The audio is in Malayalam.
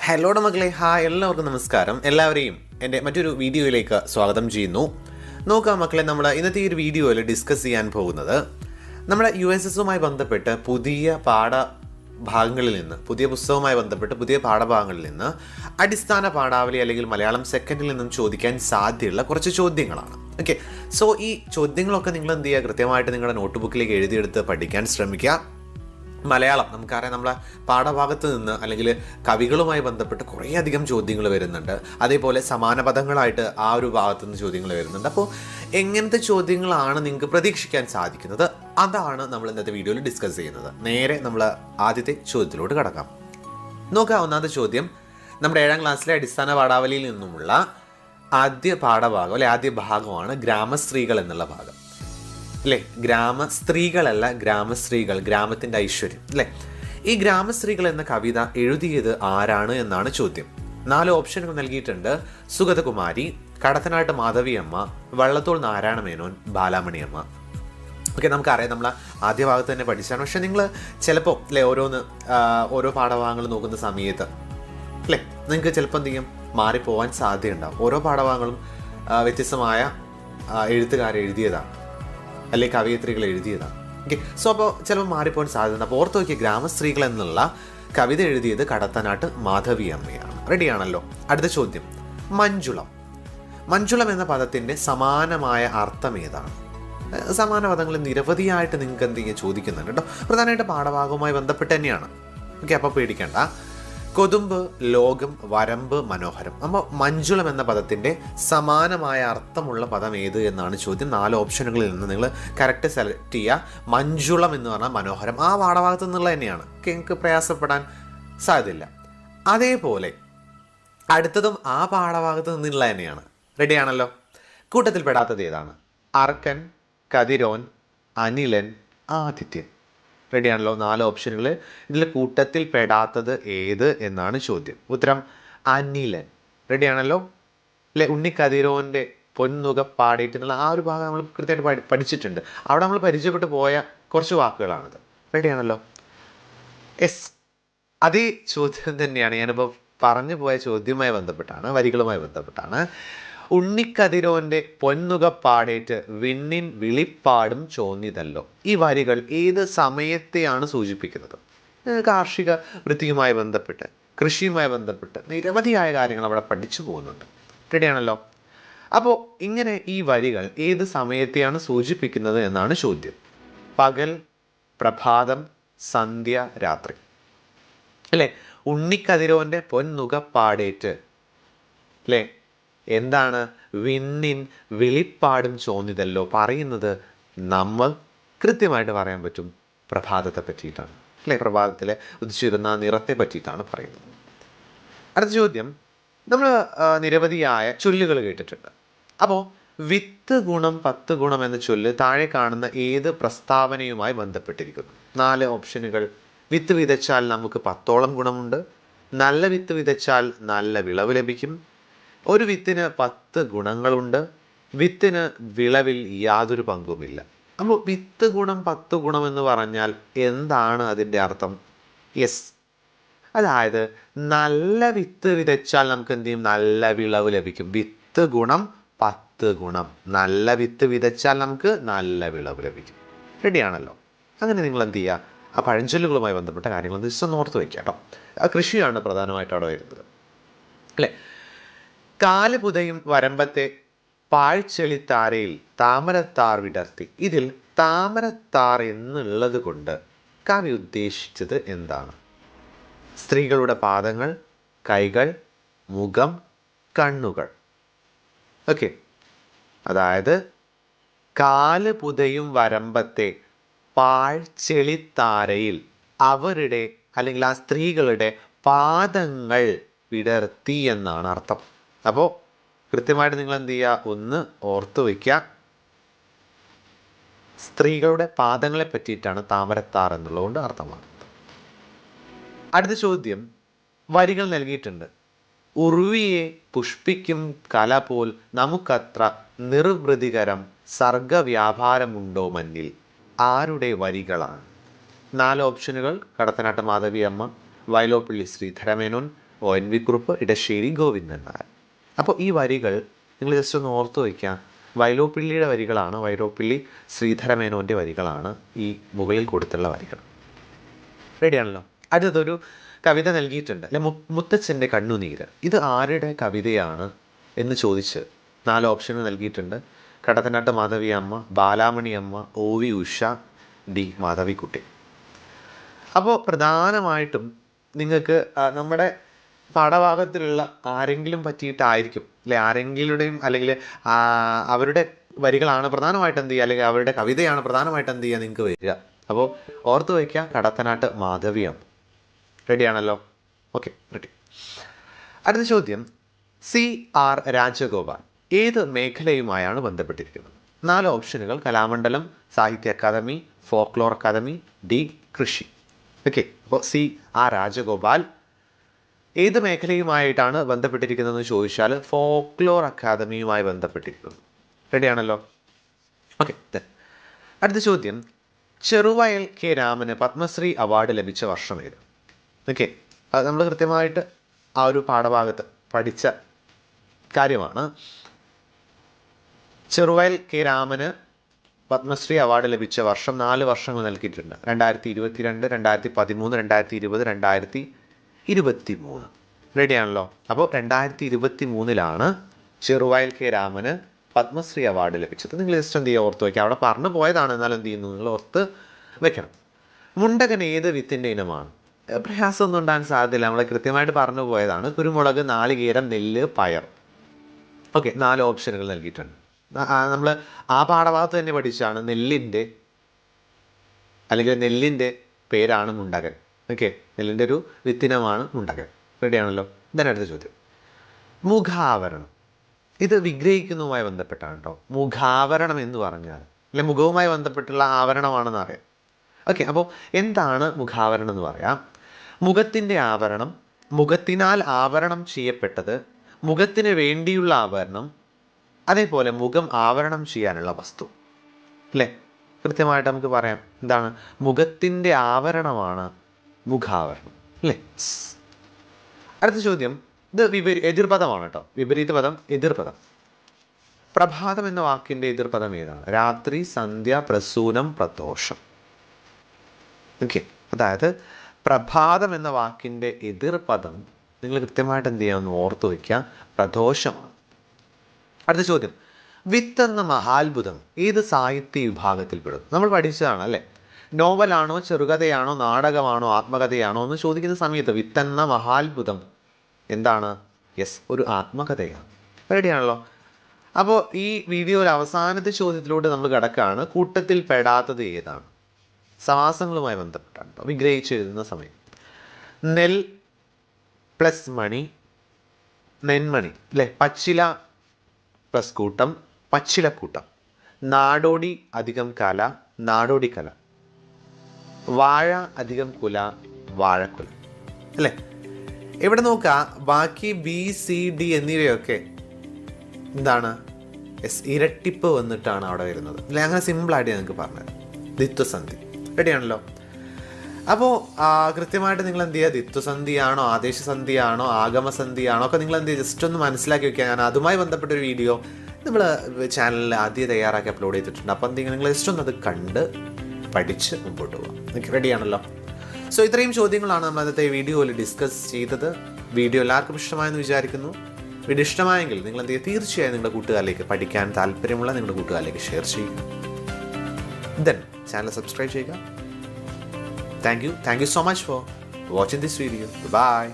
ഹലോ മക്കളെ, എല്ലാവർക്കും നമസ്കാരം. എല്ലാവരെയും എൻ്റെ മറ്റൊരു വീഡിയോയിലേക്ക് സ്വാഗതം ചെയ്യുന്നു. നോക്കാം മക്കളെ, നമ്മൾ ഇന്നത്തെ ഈ ഒരു വീഡിയോയിൽ ഡിസ്കസ് ചെയ്യാൻ പോകുന്നത് നമ്മുടെ USSുമായി ബന്ധപ്പെട്ട് പുതിയ പാഠഭാഗങ്ങളിൽ നിന്ന്, പുതിയ പുസ്തകവുമായി ബന്ധപ്പെട്ട് പുതിയ പാഠഭാഗങ്ങളിൽ നിന്ന് അടിസ്ഥാന പാഠാവലി അല്ലെങ്കിൽ മലയാളം സെക്കൻഡിൽ നിന്നും ചോദിക്കാൻ സാധ്യതയുള്ള കുറച്ച് ചോദ്യങ്ങളാണ്. ഓക്കെ, സോ ഈ ചോദ്യങ്ങളൊക്കെ നിങ്ങൾ എന്ത് ചെയ്യുക, കൃത്യമായിട്ട് നിങ്ങളുടെ നോട്ട്ബുക്കിലേക്ക് എഴുതിയെടുത്ത് പഠിക്കാൻ ശ്രമിക്കുക. മലയാളം നമുക്കറിയാം, നമ്മളെ പാഠഭാഗത്ത് നിന്ന് അല്ലെങ്കിൽ കവികളുമായി ബന്ധപ്പെട്ട് കുറേയധികം ചോദ്യങ്ങൾ വരുന്നുണ്ട്. അതേപോലെ സമാന പദങ്ങളായിട്ട് ആ ഒരു ഭാഗത്തു നിന്ന് ചോദ്യങ്ങൾ വരുന്നുണ്ട്. അപ്പോൾ എങ്ങനത്തെ ചോദ്യങ്ങളാണ് നിങ്ങൾക്ക് പ്രതീക്ഷിക്കാൻ സാധിക്കുന്നത്, അതാണ് നമ്മൾ ഇന്നത്തെ വീഡിയോയിൽ ഡിസ്കസ് ചെയ്യുന്നത്. നേരെ നമ്മൾ ആദ്യത്തെ ചോദ്യത്തിലോട്ട് കടക്കാം. നോക്കാം, ഒന്നാമത്തെ ചോദ്യം നമ്മുടെ 7ാം ക്ലാസ്സിലെ അടിസ്ഥാന പാഠാവലിയിൽ നിന്നുമുള്ള ആദ്യ പാഠഭാഗം അല്ലെ ആദ്യ ഭാഗമാണ് ഗ്രാമസ്ത്രീകൾ എന്നുള്ള ഭാഗം അല്ലേ. ഗ്രാമസ്ത്രീകളല്ല, ഗ്രാമസ്ത്രീകൾ, ഗ്രാമത്തിൻ്റെ ഐശ്വര്യം അല്ലേ. ഈ ഗ്രാമസ്ത്രീകൾ എന്ന കവിത എഴുതിയത് ആരാണ് എന്നാണ് ചോദ്യം. 4 ഓപ്ഷനുകൾ നൽകിയിട്ടുണ്ട്: സുഗതകുമാരി, കടത്തനാട്ട് മാധവിയമ്മ, വള്ളത്തോൾ നാരായണ മേനോൻ, ബാലാമണിയമ്മ. ഓക്കെ, നമുക്കറിയാം, നമ്മൾ ആദ്യ ഭാഗത്ത് തന്നെ പഠിച്ചാണ്. പക്ഷെ നിങ്ങൾ ചിലപ്പോൾ അല്ലേ ഓരോ പാഠഭാഗങ്ങൾ നോക്കുന്ന സമയത്ത് അല്ലേ നിങ്ങൾക്ക് ചിലപ്പോൾ എന്തെങ്കിലും മാറിപ്പോവാൻ സാധ്യതയുണ്ടാവും. ഓരോ പാഠഭാഗങ്ങളും വ്യത്യസ്തമായ എഴുത്തുകാരെഴുതിയതാണ് അല്ലെങ്കിൽ കവയിത്രികൾ എഴുതിയതാണ്. ഓക്കെ, സോ അപ്പോൾ ചിലപ്പോൾ മാറിപ്പോകാൻ സാധ്യത. അപ്പോൾ ഓർത്ത് നോക്കിയ ഗ്രാമസ്ത്രീകൾ എന്നുള്ള കവിത എഴുതിയത് കടത്തനാട്ട് മാധവിയമ്മയാണ്. റെഡിയാണല്ലോ. അടുത്ത ചോദ്യം, മഞ്ജുളം. മഞ്ജുളം എന്ന പദത്തിൻ്റെ സമാനമായ അർത്ഥം ഏതാണ്? സമാന പദങ്ങൾ നിരവധിയായിട്ട് നിങ്ങൾക്ക് എന്തെങ്കിലും ചോദിക്കുന്നുണ്ട് കേട്ടോ. പ്രധാനമായിട്ട് പാഠഭാഗവുമായി ബന്ധപ്പെട്ട് തന്നെയാണ്. ഓക്കെ, അപ്പോൾ പേടിക്കേണ്ട. കൊതുമ്പ്, ലോകം, വരമ്പ്, മനോഹരം. അപ്പോൾ മഞ്ജുളം എന്ന പദത്തിൻ്റെ സമാനമായ അർത്ഥമുള്ള പദം ഏത് എന്നാണ് ചോദ്യം. 4 ഓപ്ഷനുകളിൽ നിന്ന് നിങ്ങൾ കറക്റ്റ് സെലക്ട് ചെയ്യുക. മഞ്ജുളം എന്ന് പറഞ്ഞാൽ മനോഹരം, ആ പാഠഭാഗത്ത് നിന്നുള്ള തന്നെയാണ്. നിങ്ങൾക്ക് പ്രയാസപ്പെടാൻ സാധ്യതയില്ല. അതേപോലെ അടുത്തതും ആ പാഠഭാഗത്ത് നിന്നുള്ള തന്നെയാണ്. റെഡിയാണല്ലോ. കൂട്ടത്തിൽ പെടാത്തത് ഏതാണ്? അർക്കൻ, കതിരോൻ, അനിലൻ, ആദിത്യൻ. റെഡിയാണല്ലോ. 4 ഓപ്ഷനുകൾ. ഇതിൽ കൂട്ടത്തിൽ പെടാത്തത് ഏത് എന്നാണ് ചോദ്യം. ഉത്തരം അനിലൻ. റെഡിയാണല്ലോ അല്ലേ. ഉണ്ണിക്കതിരോൻ്റെ പൊന്നുക പാടിയിട്ടുള്ള ആ ഒരു ഭാഗം നമ്മൾ കൃത്യമായിട്ട് പഠിച്ചിട്ടുണ്ട്. അവിടെ നമ്മൾ പരിചയപ്പെട്ടു പോയ കുറച്ച് വാക്കുകളാണിത്. റെഡിയാണല്ലോ. എസ്, അതേ ചോദ്യം തന്നെയാണ് ഞാനിപ്പോൾ പറഞ്ഞു പോയ ചോദ്യവുമായി ബന്ധപ്പെട്ടാണ്, വരികളുമായി ബന്ധപ്പെട്ടാണ്. ഉണ്ണിക്കതിരോൻ്റെ പൊന്നുക പാടേറ്റ് വിണ്ണിൻ വിളിപ്പാടും ചോന്നിതല്ലോ. ഈ വരികൾ ഏത് സമയത്തെയാണ് സൂചിപ്പിക്കുന്നത്? കാർഷിക വൃത്തിയുമായി ബന്ധപ്പെട്ട്, കൃഷിയുമായി ബന്ധപ്പെട്ട് നിരവധിയായ കാര്യങ്ങൾ അവിടെ പഠിച്ചു പോകുന്നുണ്ട്. റെഡിയാണല്ലോ. അപ്പോൾ ഇങ്ങനെ ഈ വരികൾ ഏത് സമയത്തെയാണ് സൂചിപ്പിക്കുന്നത് എന്നാണ് ചോദ്യം. പകൽ, പ്രഭാതം, സന്ധ്യ, രാത്രി അല്ലേ. ഉണ്ണിക്കതിരോൻ്റെ പൊന്നുക പാടേറ്റ് അല്ലേ, എന്താണ്? വിണ്ണിൻ വിളിപ്പാടും ചോന്നിതല്ലോ. പറയുന്നത് നമ്മൾ കൃത്യമായിട്ട് പറയാൻ പറ്റും പ്രഭാതത്തെ പറ്റിയിട്ടാണ് അല്ലേ. പ്രഭാതത്തിലെ ഉദിച്ചിരുന്ന നിറത്തെ പറ്റിയിട്ടാണ് പറയുന്നത്. അടുത്ത ചോദ്യം, നമ്മൾ നിരവധിയായ ചൊല്ലുകൾ കേട്ടിട്ടുണ്ട്. അപ്പോൾ വിത്ത് ഗുണം 10 ഗുണം എന്ന ചൊല്ല് താഴെ കാണുന്ന ഏത് പ്രസ്താവനയുമായി ബന്ധപ്പെട്ടിരിക്കുന്നു? 4 ഓപ്ഷനുകൾ: വിത്ത് വിതച്ചാൽ നമുക്ക് 10ഓളം ഗുണമുണ്ട്, നല്ല വിത്ത് വിതച്ചാൽ നല്ല വിളവ് ലഭിക്കും, ഒരു വിത്തിന് 10 ഗുണങ്ങളുണ്ട്, വിത്തിന് വിളവിൽ യാതൊരു പങ്കുമില്ല. അപ്പോൾ വിത്ത് ഗുണം 10 ഗുണം എന്ന് പറഞ്ഞാൽ എന്താണ് അതിൻ്റെ അർത്ഥം? യെസ്, അതായത് നല്ല വിത്ത് വിതച്ചാൽ നമുക്ക് എന്ത് ചെയ്യും? നല്ല വിളവ് ലഭിക്കും. വിത്ത് ഗുണം 10 ഗുണം, നല്ല വിത്ത് വിതച്ചാൽ നമുക്ക് നല്ല വിളവ് ലഭിക്കും. റെഡിയാണല്ലോ. അങ്ങനെ നിങ്ങൾ എന്ത് ചെയ്യുക, ആ പഴഞ്ചൊല്ലുകളുമായി ബന്ധപ്പെട്ട കാര്യങ്ങൾ ജസ്റ്റ് ഒന്ന് ഓർത്ത് വയ്ക്കുക കേട്ടോ. ആ കൃഷിയാണ് പ്രധാനമായിട്ട് അവിടെ വരുന്നത് അല്ലേ. കാല് പുതയും വരമ്പത്തെ പാഴ്ചെളിത്താരയിൽ താമരത്താർ വിടർത്തി. ഇതിൽ താമരത്താർ എന്നുള്ളത് കൊണ്ട് കവി ഉദ്ദേശിച്ചത് എന്താണ്? സ്ത്രീകളുടെ പാദങ്ങൾ, കൈകൾ, മുഖം, കണ്ണുകൾ. ഓക്കെ, അതായത് കാല് പുതയും വരമ്പത്തെ പാഴ്ചെളിത്താരയിൽ അവരുടെ അല്ലെങ്കിൽ ആ സ്ത്രീകളുടെ പാദങ്ങൾ വിടർത്തി എന്നാണ് അർത്ഥം. അപ്പോൾ കൃത്യമായിട്ട് നിങ്ങൾ എന്ത് ചെയ്യുക, ഒന്ന് ഓർത്ത് വയ്ക്കുക. സ്ത്രീകളുടെ പാദങ്ങളെ പറ്റിയിട്ടാണ് താമരത്താർ എന്നുള്ളതുകൊണ്ട് അർത്ഥമാക്കുന്നത്. അടുത്ത ചോദ്യം, വരികൾ നൽകിയിട്ടുണ്ട്. ഉർവിയെ പുഷ്പിക്കും കല പോൽ നമുക്കത്ര നിർവൃതികരം സർഗവ്യാപാരമുണ്ടോ മഞ്ഞിൽ. ആരുടെ വരികളാണ്? 4 ഓപ്ഷനുകൾ: കടത്തനാട്ട് മാധവിയമ്മ, വയലോപ്പള്ളി ശ്രീധരമേനോൻ, ONV കുറുപ്പ്, ഇടശ്ശേരി ഗോവിന്ദൻ നായർ. അപ്പോൾ ഈ വരികൾ നിങ്ങൾ ജസ്റ്റ് ഒന്ന് ഓർത്ത് വയ്ക്കാം. വൈലോപ്പിള്ളിയുടെ വരികളാണ്, വൈലോപ്പിള്ളി ശ്രീധരമേനോൻ്റെ വരികളാണ് ഈ മുകളിൽ കൊടുത്തുള്ള വരികൾ. റെഡിയാണല്ലോ. അടുത്തൊരു കവിത നൽകിയിട്ടുണ്ട് അല്ലെ, മുത്തച്ഛൻ്റെ കണ്ണുനീര്. ഇത് ആരുടെ കവിതയാണ് എന്ന് ചോദിച്ച് 4 ഓപ്ഷനുകൾ നൽകിയിട്ടുണ്ട്. കടത്തനാട്ട് മാധവി അമ്മ, ബാലാമണി അമ്മ, OV ഉഷ, D മാധവിക്കുട്ടി. അപ്പോൾ പ്രധാനമായിട്ടും നിങ്ങൾക്ക് നമ്മുടെ പാഠഭാഗത്തിലുള്ള ആരെങ്കിലും പറ്റിയിട്ടായിരിക്കും അല്ലെ, ആരെങ്കിലുടെയും അല്ലെങ്കിൽ അവരുടെ വരികളാണ് പ്രധാനമായിട്ട് എന്ത് ചെയ്യുക, അല്ലെങ്കിൽ അവരുടെ കവിതയാണ് പ്രധാനമായിട്ട് എന്ത് ചെയ്യുക നിങ്ങൾക്ക് വരിക. അപ്പോൾ ഓർത്ത് വയ്ക്കുക, കടത്തനാട്ട് മാധവിയം. റെഡിയാണല്ലോ? Okay, ready. അടുത്ത ചോദ്യം, CR രാജഗോപാൽ ഏത് മേഖലയുമായാണ് ബന്ധപ്പെട്ടിരിക്കുന്നത്? 4 ഓപ്ഷനുകൾ: കലാമണ്ഡലം, സാഹിത്യ അക്കാദമി, ഫോക്ലോർ അക്കാദമി, D കൃഷി. ഓക്കെ, അപ്പോൾ CR രാജഗോപാൽ ഏത് മേഖലയുമായിട്ടാണ് ബന്ധപ്പെട്ടിരിക്കുന്നതെന്ന് ചോദിച്ചാൽ ഫോക്ലോർ അക്കാദമിയുമായി ബന്ധപ്പെട്ടിരിക്കുന്നു. റെഡിയാണല്ലോ? ഓക്കെ. അടുത്ത ചോദ്യം, ചെറുവയൽ K രാമന് പത്മശ്രീ അവാർഡ് ലഭിച്ച വർഷം ഏത്? ഓക്കെ, അത് നമ്മൾ കൃത്യമായിട്ട് ആ ഒരു പാഠഭാഗത്ത് പഠിച്ച കാര്യമാണ്. ചെറുവയൽ K രാമന് പത്മശ്രീ അവാർഡ് ലഭിച്ച വർഷം 4 വർഷങ്ങൾ നൽകിയിട്ടുണ്ട്. 2022, 2013, 2020, 2023. റെഡിയാണല്ലോ? അപ്പോൾ 2023 ചെറുവയൽ K രാമന് പത്മശ്രീ അവാർഡ് ലഭിച്ചത്. നിങ്ങൾ ജസ്റ്റ് എന്ത് ചെയ്യുക, ഓർത്ത് വയ്ക്കുക. അവിടെ പറഞ്ഞു പോയതാണ്, എന്നാലും എന്ത് ചെയ്യുന്നു, നിങ്ങൾ ഓർത്ത് വെക്കണം. മുണ്ടകൻ ഏത് വിത്തിൻ്റെ ഇനമാണ്? പ്രയാസമൊന്നും ഉണ്ടാകാൻ സാധ്യതയില്ല, നമ്മൾ കൃത്യമായിട്ട് പറഞ്ഞു പോയതാണ്. കുരുമുളക്, നാളികേരം, നെല്ല്, പയർ. ഓക്കെ, 4 ഓപ്ഷനുകൾ നൽകിയിട്ടുണ്ട്. നമ്മൾ ആ പാഠഭാഗത്ത് തന്നെ പഠിച്ചാണ് നെല്ലിൻ്റെ പേരാണ് മുണ്ടകൻ. ഓക്കെ, നെല്ലിൻ്റെ ഒരു വിത്തിനമാണ് മുണ്ടകൻ. റെഡിയാണല്ലോ? ഇതാണ് അടുത്ത ചോദ്യം. മുഖാവരണം ഇത് വിഗ്രഹിക്കുന്നതുമായി ബന്ധപ്പെട്ടാണ് കേട്ടോ. മുഖാവരണം എന്ന് പറഞ്ഞാൽ അല്ലെ, മുഖവുമായി ബന്ധപ്പെട്ടുള്ള ആവരണമാണെന്ന് അറിയാം. ഓക്കെ, അപ്പോൾ എന്താണ് മുഖാവരണം എന്ന് പറയാം? മുഖത്തിൻ്റെ ആവരണം, മുഖത്തിനാൽ ആവരണം ചെയ്യപ്പെട്ടത്, മുഖത്തിന് വേണ്ടിയുള്ള ആവരണം, അതേപോലെ മുഖം ആവരണം ചെയ്യാനുള്ള വസ്തു. അല്ലേ? കൃത്യമായിട്ട് നമുക്ക് പറയാം എന്താണ്, മുഖത്തിൻ്റെ ആവരണമാണ് മുഖാവരണം. അല്ലേ? അടുത്ത ചോദ്യം, ഇത് എതിർപദമാണ് കേട്ടോ. വിപരീത പദം, എതിർപദം. പ്രഭാതം എന്ന വാക്കിൻ്റെ എതിർപദം ഏതാണ്? രാത്രി, സന്ധ്യ, പ്രസൂനം, പ്രദോഷം. ഓക്കെ, അതായത് പ്രഭാതം എന്ന വാക്കിൻ്റെ എതിർപദം നിങ്ങൾ കൃത്യമായിട്ട് എന്ത് ചെയ്യാമെന്ന് ഓർത്തു വയ്ക്കുക, പ്രദോഷമാണ്. അടുത്ത ചോദ്യം, വിത്തെന്ന മഹാത്ഭുതം ഏത് സാഹിത്യ വിഭാഗത്തിൽപ്പെടും? നമ്മൾ പഠിച്ചതാണ് അല്ലേ. നോവലാണോ, ചെറുകഥയാണോ, നാടകമാണോ, ആത്മകഥയാണോ എന്ന് ചോദിക്കുന്ന സമയത്ത് വിത്തെന്ന മഹാത്ഭുതം എന്താണ്? യെസ്, ഒരു ആത്മകഥയാണ്. റെഡിയാണല്ലോ? അപ്പോൾ ഈ വീഡിയോയിൽ അവസാനത്തെ ചോദ്യത്തിലൂടെ നമ്മൾ കിടക്കുകയാണ്. കൂട്ടത്തിൽ പെടാത്തത് ഏതാണ്? സമാസങ്ങളുമായി ബന്ധപ്പെട്ടാണ് കേട്ടോ, വിഗ്രഹിച്ച് എഴുതുന്ന സമയം. നെൽ പ്ലസ് മണി, നെന്മണി അല്ലേ. പച്ചില പ്ലസ് കൂട്ടം, പച്ചിലക്കൂട്ടം. നാടോടി അധികം കല, നാടോടിക്കല. വാഴ അധികം കുല, വാഴക്കുല. അല്ലേ? ഇവിടെ നോക്കുക, ബാക്കി BCD എന്നിവയൊക്കെ എന്താണ്? ഇരട്ടിപ്പ് വന്നിട്ടാണ് അവിടെ വരുന്നത്. അല്ലെ? അങ്ങനെ സിമ്പിളായിട്ട് ഞങ്ങൾക്ക് പറഞ്ഞത് ദ്വിത്വസന്ധി. റെഡിയാണല്ലോ? അപ്പോൾ കൃത്യമായിട്ട് നിങ്ങൾ എന്ത് ചെയ്യുക, ദ്വിത്വസന്ധിയാണോ, ആദേശസന്ധിയാണോ, ആഗമസന്ധിയാണോ ഒക്കെ നിങ്ങൾ എന്ത് ചെയ്യുക, ജസ്റ്റ് ഒന്ന് മനസ്സിലാക്കി വെക്കുക. ഞാൻ അതുമായി ബന്ധപ്പെട്ടൊരു വീഡിയോ നമ്മൾ ചാനലിൽ ആദ്യം തയ്യാറാക്കി അപ്ലോഡ് ചെയ്തിട്ടുണ്ട്. അപ്പോൾ എന്തെങ്കിലും നിങ്ങൾ ജസ്റ്റ് ഒന്ന് അത് കണ്ട് പഠിച്ച് മുമ്പോട്ട് പോകാം. ഓക്കെ, റെഡിയാണല്ലോ? സോ ഇത്രയും ചോദ്യങ്ങളാണ് നമ്മൾ ഇന്നത്തെ വീഡിയോയിൽ ഡിസ്കസ് ചെയ്തത്. വീഡിയോ എല്ലാവർക്കും ഇഷ്ടമായെന്ന് വിചാരിക്കുന്നു. വീഡിയോ ഇഷ്ടമായെങ്കിൽ നിങ്ങൾ എന്ത് ചെയ്യുക, തീർച്ചയായും നിങ്ങളുടെ കൂട്ടുകാരിലേക്ക്, പഠിക്കാൻ താല്പര്യമുള്ള നിങ്ങളുടെ കൂട്ടുകാരിലേക്ക് ഷെയർ ചെയ്യുക. ദെൻ ചാനൽ സബ്സ്ക്രൈബ് ചെയ്യുക. Thank you so much for watching this video. Bye.